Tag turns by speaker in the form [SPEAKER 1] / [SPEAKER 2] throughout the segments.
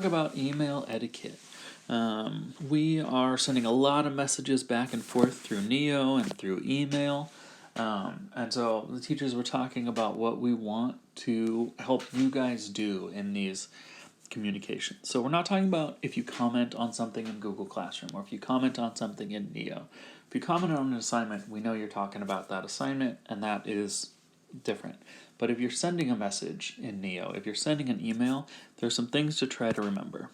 [SPEAKER 1] About email etiquette. We are sending a lot of messages back and forth through Neo and through email. And so the teachers were talking about what we want to help you guys do in these communications. So we're not talking about if you comment on something in Google Classroom or if you comment on something in Neo. If you comment on an assignment, we know you're talking about that assignment, and that is different. But if you're sending a message in Neo, if you're sending an email, there's some things to try to remember.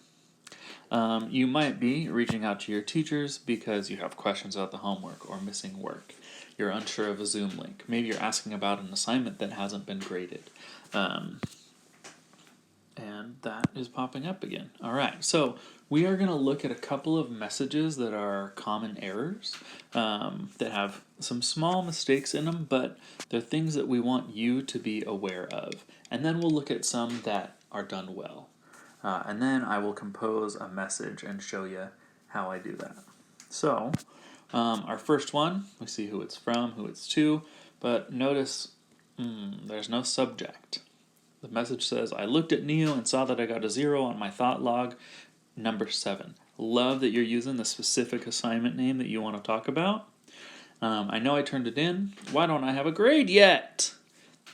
[SPEAKER 1] You might be reaching out to your teachers because you have questions about the homework or missing work. You're unsure of a Zoom link. Maybe you're asking about an assignment that hasn't been graded. And that is popping up again. All right, so we are going to look at a couple of messages that are common errors that have some small mistakes in them, but they're things that we want you to be aware of. And then we'll look at some that are done well. And then I will compose a message and show you how I do that. So, our first one, we see who it's from, who it's to, but notice there's no subject. The message says, I looked at Neo and saw that I got a 0 on my thought log, number 7. Love that you're using the specific assignment name that you want to talk about. I know I turned it in. Why don't I have a grade yet?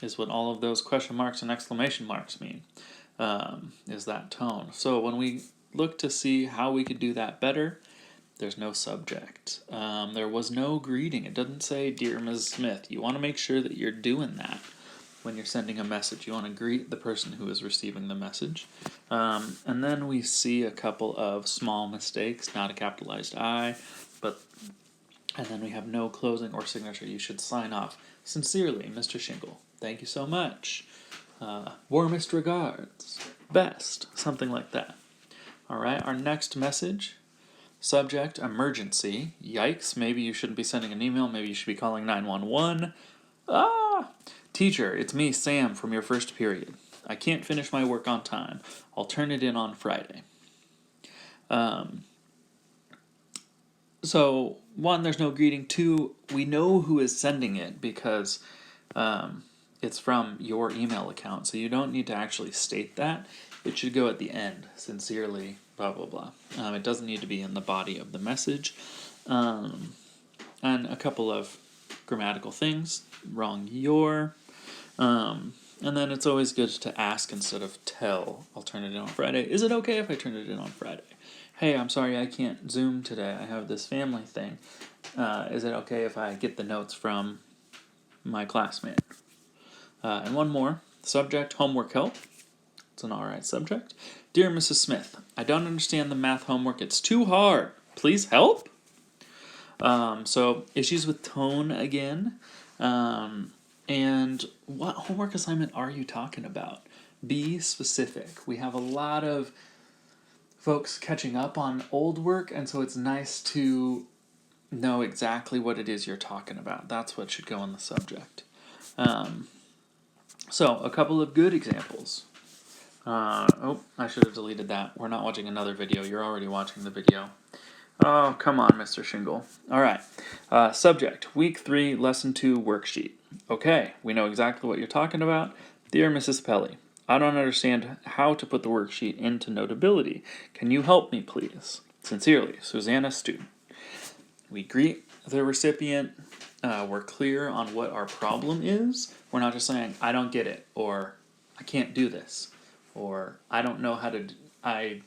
[SPEAKER 1] Is what all of those question marks and exclamation marks mean. Is that tone. So when we look to see how we could do that better, there's no subject. There was no greeting. It doesn't say, Dear Ms. Smith. You want to make sure that you're doing that. When you're sending a message, you want to greet the person who is receiving the message. And then we see a couple of small mistakes, not a capitalized I, and then we have no closing or signature. You should sign off. Sincerely, Mr. Shingle. Thank you so much. Warmest regards. Best. Something like that. All right, our next message. Subject, emergency. Yikes, maybe you shouldn't be sending an email. Maybe you should be calling 911. Teacher, it's me, Sam, from your first period. I can't finish my work on time. I'll turn it in on Friday. So, 1, there's no greeting. 2, we know who is sending it because it's from your email account. So you don't need to actually state that. It should go at the end. Sincerely, blah, blah, blah. It doesn't need to be in the body of the message. And a couple of grammatical things. Wrong your. And then it's always good to ask instead of tell. I'll turn it in on Friday. Is it okay if I turn it in on Friday? Hey, I'm sorry I can't Zoom today. I have this family thing. Is it okay if I get the notes from my classmate? And one more. Subject, homework help. It's an alright subject. Dear Mrs. Smith, I don't understand the math homework. It's too hard. Please help? So, issues with tone again. And what homework assignment are you talking about? Be specific. We have a lot of folks catching up on old work, and so it's nice to know exactly what it is you're talking about. That's what should go in the subject. So, a couple of good examples. I should have deleted that. We're not watching another video. You're already watching the video. Oh, come on, Mr. Shingle. All right. Subject, Week 3, Lesson 2 worksheet. Okay, we know exactly what you're talking about. Dear Mrs. Pelly, I don't understand how to put the worksheet into Notability. Can you help me, please? Sincerely, Susanna, student. We greet the recipient. We're clear on what our problem is. We're not just saying, I don't get it, or I can't do this, or I don't know how to, I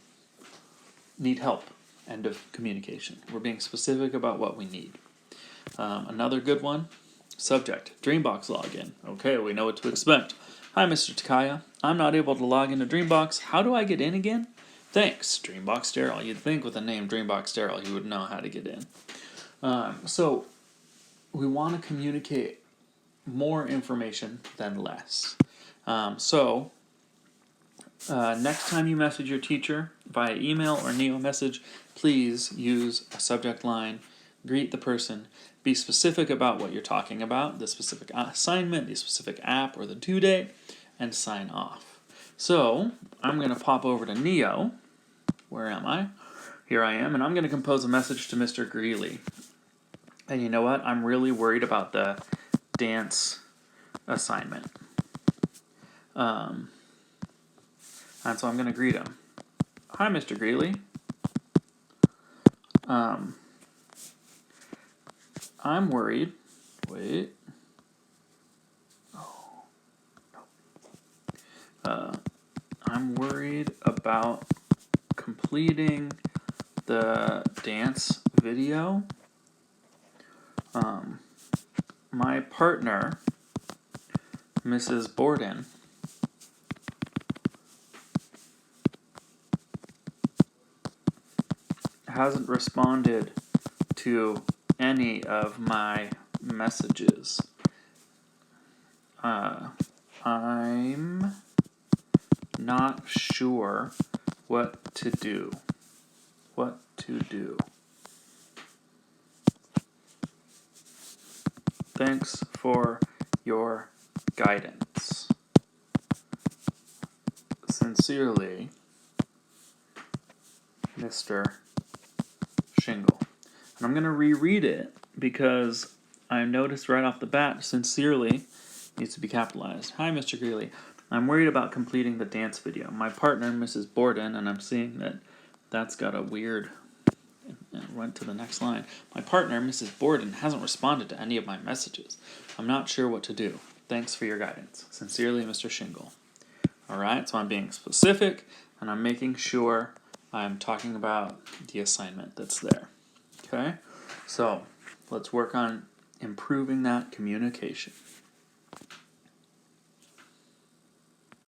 [SPEAKER 1] need help. End of communication. We're being specific about what we need. Another good one. Subject, Dreambox login. Okay, we know what to expect. Hi, Mr. Takaya. I'm not able to log into Dreambox. How do I get in again? Thanks, Dreambox Daryl. You'd think with the name Dreambox Daryl, he would know how to get in. So, we want to communicate more information than less. Next time you message your teacher via email or Neo message, please use a subject line, greet the person, be specific about what you're talking about, the specific assignment, the specific app, or the due date, and sign off. So, I'm going to pop over to Neo. Where am I? Here I am, and I'm going to compose a message to Mr. Greeley. And you know what? I'm really worried about the dance assignment. And so I'm going to greet him. Hi, Mr. Greeley. I'm worried. Wait. I'm worried about completing the dance video. My partner, Mrs. Borden, hasn't responded to any of my messages. I'm not sure what to do. What to do. Thanks for your guidance. Sincerely, Mr. Shingle. And I'm going to reread it because I noticed right off the bat, sincerely needs to be capitalized. Hi, Mr. Greeley. I'm worried about completing the dance video. My partner, Mrs. Borden, and I'm seeing that that's got a weird... It went to the next line. My partner, Mrs. Borden, hasn't responded to any of my messages. I'm not sure what to do. Thanks for your guidance. Sincerely, Mr. Shingle. Alright, so I'm being specific, and I'm making sure I'm talking about the assignment that's there. Okay? So, let's work on improving that communication.